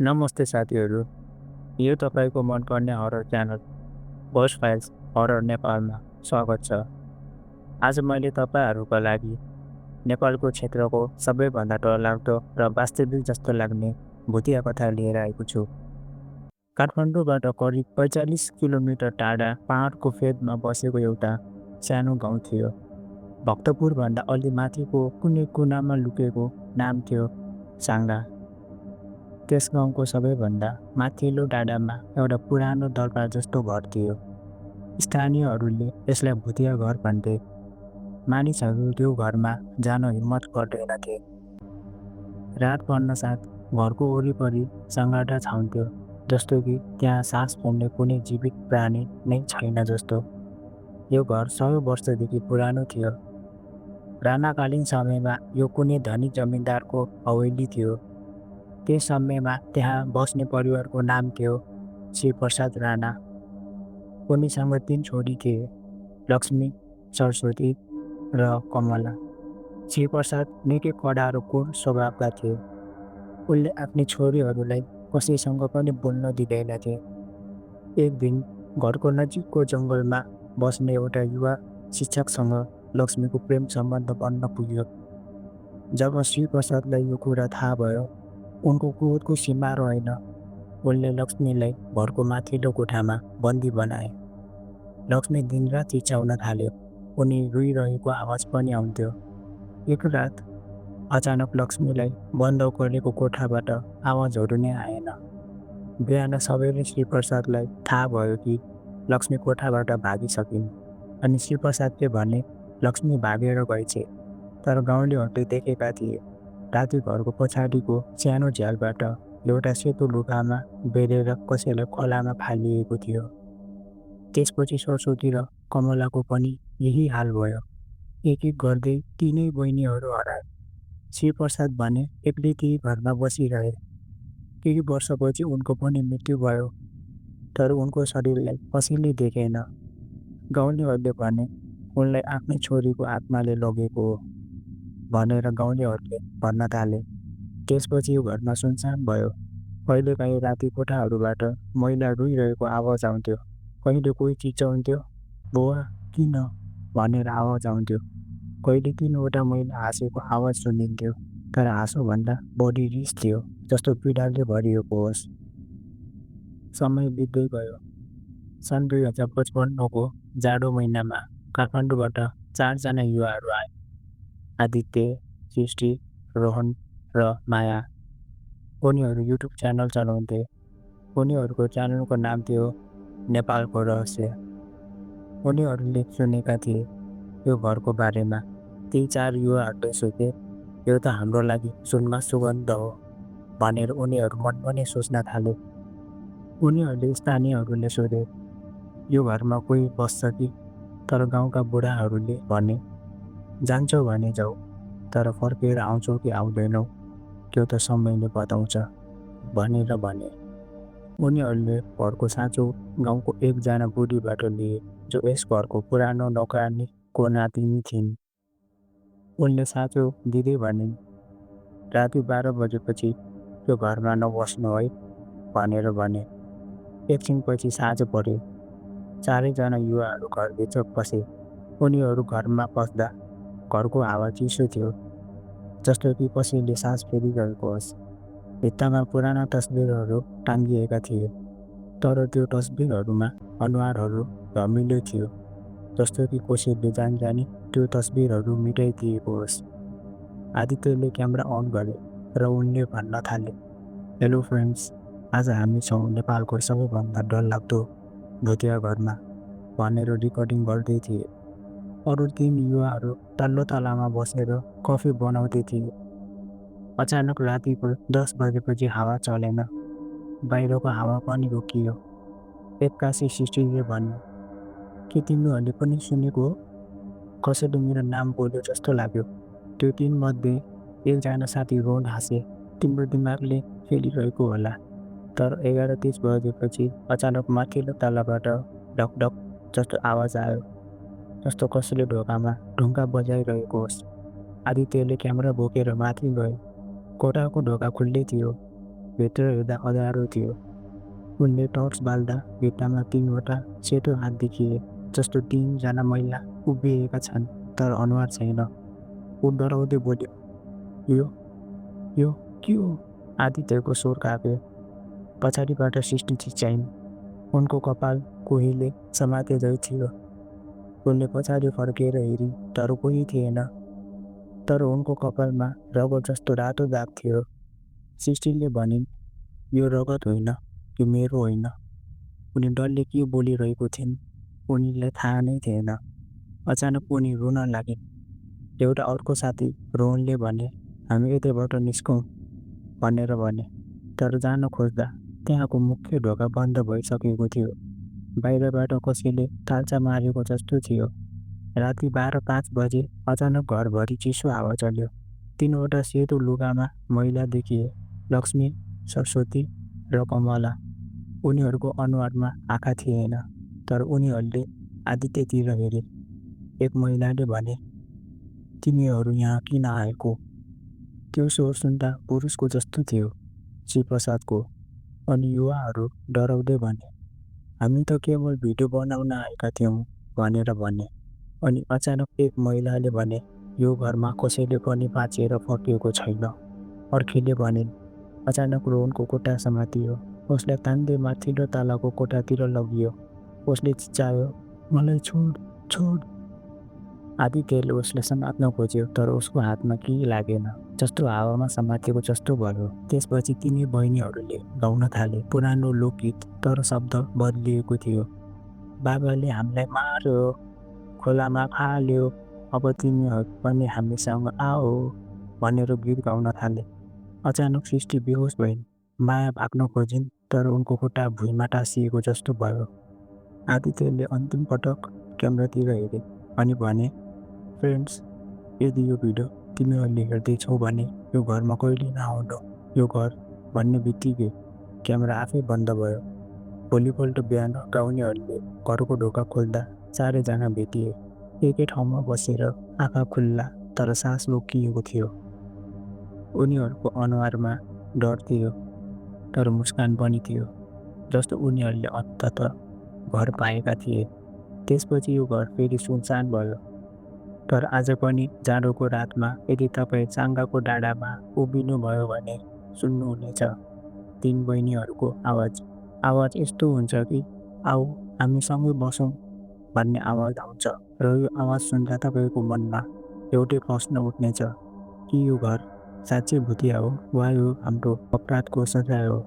नमस्ते साथीहरू, यो तपाईँको मनपर्ने horror channel voice files horror नेपालमा स्वागत छ। आज मैले तपाईँहरूका लागि नेपालको क्षेत्रको सबैभन्दा डरलाग्दो र वास्तविक जस्तो लाग्ने भुतिया कथा लिएर आएको छु। काठमाडौँबाट करिब 45 किलोमिटर टाढा पहाडको फेदमा बसेको एउटा सानो गाउँ थियो। भक्तपुरभन्दा अलि माथिको कुनै कुनामा लुकेको नाम थियो साङ्गा। त्यस गाउँको सबैभन्दा माथिल्लो डाँडामा एउटा पुरानो दरबार जस्तो घर थियो। स्थानीयहरूले यसलाई भुतिया घर भन्थे। मानिसहरू त्यो घरमा जान हिम्मत गर्दैनथे। रात पर्न साथ घरको वरिपरि सङ्गाटा छाउँथ्यो, जस्तो कि त्यहाँ सास फेर्ने कुनै जीवित प्राणी नै छैन जस्तो। यो घर 100 वर्षदेखि पुरानो थियो। राणाकालीन समयमा यो कुनै धनी जमिनदारको हवेली थियो। त्यस समयमा त्यहाँ बस्ने परिवारको नाम थियो शिवप्रसाद राणा। उनीसँग 3 छोरी थिए, लक्ष्मी, सरस्वती र कमला। शिवप्रसाद निकै कडा र क्रूर स्वभावका थिए। उनले आफ्नी छोरीहरूलाई कसैसँग पनि बोल्न दिँदैनथे। एक दिन घरको नजिकको जङ्गलमा बस्ने एउटा युवा शिक्षकसँग लक्ष्मीको प्रेम सम्बन्ध बन्न पुग्यो। जब शिवप्रसादलाई यो कुरा थाहा भयो, उनको क्रोधको सीमा रहेन। उनले लक्ष्मीलाई घरको माथिल्लो कोठामा बन्दी बनाए। लक्ष्मी दिनरात चिच्याउन थाल्यो। उनी रोइरहेको आवाज पनि आउँथ्यो। एक रात अचानक लक्ष्मीलाई बन्द गरेको कोठाबाट आवाजहरू नै आएन। बिहान सबैले शिवप्रसादलाई थाहा भयो कि लक्ष्मी कोठाबाट भागिसकिन्। अनि शिवप्रसादले भने लक्ष्मी भागेर गएछ। तर गाउँलेहरूले देखेका थिए राति घरको पछाडिको सानो झ्यालबाट एउटा सेतो लुगामा बेरेर कसैलाई खोलामा फालिएको थियो। त्यसपछि सरस्वती र कमलाको पनि यही हाल भयो। एक एक गर्दै तिनै बहिनीहरू हराए। शिवप्रसाद भने एक्लै त्यही घरमा बसिरहे। केही वर्षपछि उनको पनि मृत्यु भयो, तर उनको शरीरलाई कसैले देखेन। गाउँलेहरूले भने उनलाई आफ्नै छोरीको आत्माले लगेको हो भनेर गाउँलेहरूले भन्न थाले। त्यसपछि यो घरमा सुनसान भयो। कहिलेकाहीँ राति कोठाहरूबाट महिला रोइरहेको आवाज आउँथ्यो। कहिले कोही चिच्याउँथ्यो, "बुवा किन?" भनेर आवाज आउँथ्यो। कहिले 3वटा महिला हाँसेको आवाज सुनिन्थ्यो, तर हाँसोभन्दा बढी रिस थियो, जस्तो पीडाले भरिएको होस्। समय बित्दै गयो। सन् 2055को जाडो महिनामा काठमाडौँबाट 4 जना युवाहरू आए। आदित्य, सृष्टि, रोहन र माया। उनीहरू युट्युब च्यानल चलाउँथे। उनीहरूको च्यानलको नाम थियो नेपालको रहस्य। उनीहरूले सुनेका थिए यो घरको बारेमा। ती 4 युवाहरूले सोचे, यो त हाम्रो लागि सुनमा सुगन्ध हो भनेर उनीहरू मनमा नै सोच्न थाले। उनीहरूले स्थानीयहरूले सोधे, यो घरमा कोही बस्छ कि? तर गाउँका बुढाहरूले भने, जान्छौ भने जाऊ, तर फर्केर आउँछौ कि आउँदैनौ त्यो त समयले बताउँछ भनेर भने। उनीहरूले घरको साँचो गाउँको एकजना बुढीबाट लिए, जो यस घरको पुरानो नौकरानीको नातिनी थिइन्। उनले साँचो दिँदै भनिन्, राति 12 बजेपछि त्यो घरमा नबस्नु है भनेर भने। एकछिनपछि साँझ पर्यो। 4 जना युवाहरू घरभित्र पसे। उनीहरू घरमा पस्दा घरको हावा चिसो थियो, जस्तो कि कसैले सास फेरिरहेको होस्। भित्तामा पुराना तस्बिरहरू टाङ्गिएका थिए, तर त्यो तस्बिरहरूमा अनुहारहरू धमिलो थियो, जस्तो कि कसैले जानी त्यो तस्बिरहरू मिटाइदिएको होस्। आदित्यले क्यामेरा अन गरे र उनले भन्न थाले, हेलो फ्रेन्ड्स, आज हामी छौँ नेपालको सबैभन्दा डरलाग्दो भुतिया घरमा भनेर रेकर्डिङ गर्दै थिए। अरू 3 युवाहरू तल्लो तलामा बसेर कफी बनाउँदै थिए। अचानक रातिको 10 बजेपछि हावा चलेन। बाहिरको हावा पनि रोकियो। एक्कासी सृष्टिले भन्यो, के तिमीहरूले पनि सुनेको हो? कसैले मेरो नाम बोल्यो जस्तो लाग्यो। त्यो 3 मध्ये एकजना साथी रोहन हाँसे, तिम्रो दिमागले खेलिरहेको होला। तर 11:30 बजेपछि अचानक माथिल्लो तलाबाट ढकढक जस्तो आवाज आयो, जस्तो कसैले ढोकामा ढुङ्गा बजाइरहेको होस्। आदित्यले क्यामेरा बोकेर माथि गए। कोठाको ढोका खुल्लै थियो। भित्र हेर्दा अँध्यारो थियो। उनले टर्च बाल्दा भित्तामा 3वटा सेतो हात देखिए, जस्तो 3जना महिला उभिएका छन् तर अनुहार छैन। ऊ डराउँदै बोल्यो, यो यो के हो? आदित्यको स्वर काप्यो। पछाडिबाट सृष्टि चिच्याइन्। उनको कपाल कोहीले समातेझैँ थियो। उनले पछाडि फर्केर हेरी तर कोही थिएन। तर उनको कपालमा रगत जस्तो रातो दाग थियो। सृष्टिले भनिन्, यो रगत होइन, यो मेरो होइन। उनी डरले के बोलिरहेको थिइन् उनीलाई थाहा नै थिएन। अचानक उनी रुन लागिन्। एउटा अर्को साथी रोहनले भने, हामी यतैबाट निस्कौँ भनेर भने। तर जान खोज्दा त्यहाँको मुख्य ढोका बन्द भइसकेको थियो। बाहिरबाट कसैले ताल्चा मारेको जस्तो थियो। राति 12:05 बजे अचानक घरभरि चिसो हावा चल्यो। 3वटा सेतो लुगामा महिला देखिए, लक्ष्मी, सरस्वती र कमला। उनीहरूको अनुहारमा आँखा थिएन, तर उनीहरूले आदित्यतिर हेरे। एक महिलाले भने, तिमीहरू यहाँ किन आएको? त्यो स्वर सुन्दा पुरुषको जस्तो थियो, शिवप्रसादको। अनि युवाहरू डराउँदै भने, हामी त केवल भिडियो बनाउन आएका थियौँ भनेर भने। अनि अचानक एक महिलाले भने, यो घरमा कसैले पनि बाँचेर फर्किएको छैन। अर्कीले भनिन्। अचानक रोहनको खुट्टा समातियो। उसलाई तान्दै माथिल्लो तलाको कोठातिर लगियो। उसले चिच्यायो, मलाई छोड, छोड। आदित्यले उसलाई समात्न खोज्यो तर उसको हातमा केही लागेन, जस्तो हावामा समातेको जस्तो भयो। त्यसपछि तिनै बहिनीहरूले गाउन थाले, पुरानो लोकगीत, तर शब्द बदलिएको थियो। बाबाले हामीलाई मार्यो, खोलामा फाल्यो, अब तिमीहरू पनि हामीसँग आओ भनेर गीत गाउन थाले। अचानक सृष्टि बेहोस भइन्। माया भाग्न खोजिन् तर उनको खुट्टा भुइँमा टाँसिएको जस्तो भयो। आदित्यले अन्तिम पटक क्यामेरातिर हेरे अनि भने, फ्रेन्ड्स, यदि यो भिडियो तिमीहरूले हेर्दैछौ भने यो घरमा कहिले नआउनु। यो घर भन्ने बित्तिकै क्यामेरा आफै बन्द भयो। भोलिपल्ट बिहान गाउनेहरूले घरको ढोका खोल्दा 4जना भेटिए। एकै ठाउँमा बसेर आँखा खुल्ला तर सास रोकिएको थियो। उनीहरूको अनुहारमा डर थियो तर मुस्कान पनि थियो, जस्तो उनीहरूले अन्ततः घर पाएका थिए। त्यसपछि यो घर फेरि सुनसान भयो। तर आज पनि जाडोको रातमा यदि तपाईँ चाङ्गाको डाँडामा उभिनुभयो भने सुन्नुहुनेछ 3 बहिनीहरूको आवाज। आवाज यस्तो हुन्छ कि आऊ हामी सँगै बसौँ भन्ने आवाज आउँछ। र यो आवाज सुन्दा तपाईँको मनमा एउटै प्रश्न उठ्नेछ कि यो घर साँच्चै भुतिया हो वा यो हाम्रो अपराधको सजाय हो,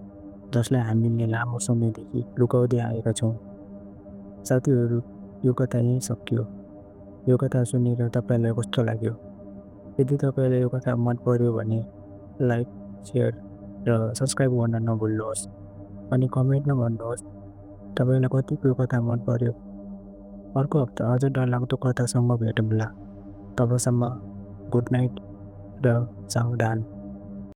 जसलाई हामीले लामो समयदेखि लुकाउँदै आएका छौँ। साथीहरू, यो कथा यहीँ सकियो। यो कथा सुनेर तपाईँलाई कस्तो लाग्यो? यदि तपाईँलाई यो कथा मन पर्यो भने लाइक, सेयर र सब्सक्राइब गर्न नभुल्नुहोस्। अनि कमेन्टमा भन्नुहोस् तपाईँलाई कतिको यो कथा मन पर्यो। अर्को हप्ता अझ डरलाग्दो कथासँग भेटौँला। तबसम्म गुड नाइट र सावधान।